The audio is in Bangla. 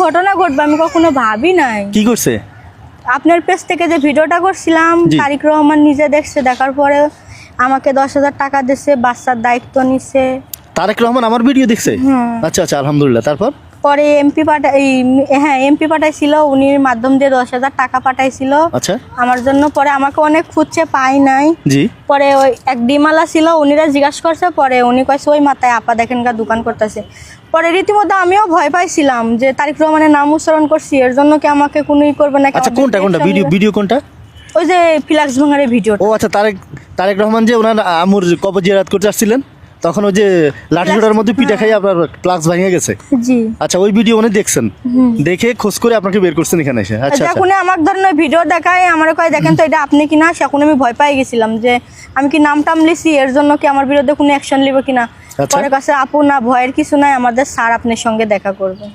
ঘটনা ঘটবে আমি কখনো ভাবি নাই। কি করছে? আপনার পেজ থেকে যে ভিডিওটা করছিলাম, তারিক রহমান নিজে দেখছে, দেখার পরে আমাকে 10,000 টাকা দিছে, বাচ্চার দায়িত্ব নিছে। তারেক রহমান আমার ভিডিও দেখছে? আচ্ছা আচ্ছা, আলহামদুলিল্লাহ। তারপর পরে এমপি পাঠাইছিল, উনির মাধ্যম দিয়ে 10,000 টাকা পাঠাইছিল আচ্ছা আমার জন্য। পরে আমাকে অনেক খুঁজছে, পাই নাই। জি। পরে ওই এক ডিমালা ছিল, উনিরা জিজ্ঞাসা করছে, পরে উনি কয়েছে ওই মাথায় আপা দেখেন গা দোকান করতেছে। পরে রীতিমতো আমিও ভয় পাইছিলাম যে তারিক রহমানের নাম উচ্চারণ করছি, এর জন্য কি আমাকে কোনোই করবে না। আচ্ছা কোনটা ভিডিও কোনটা? ওই যে ফ্লাক্স ভাঙারের ভিডিও। ও আচ্ছা, তারেক রহমান যে ওনার আমুর কবর জিয়ারত করতে আসছিলেন, তখন ওই যে লাঠি ছোটার মধ্যে পিঠা খাই আপনার ফ্লাক্স ভেঙে গেছে। জি। আচ্ছা, ওই ভিডিও উনি দেখছেন, দেখে খোঁজ করে আপনাকে বের করছেন এখানে এসে। আচ্ছা যখন আমার ধরনের ভিডিও দেখায়, আমার কয় দেখেন তো এটা আপনি কিনা, সেখন আমি ভয় পাই গেছিলাম যে আমি কি নাম টাম লিছি, এর জন্য কি আমার বিরুদ্ধে কোনো অ্যাকশন নিব কিনা। পরে কাছে আপু না, ভয়ের কিছু নাই, আমাদের স্যার আপনার সঙ্গে দেখা করবে।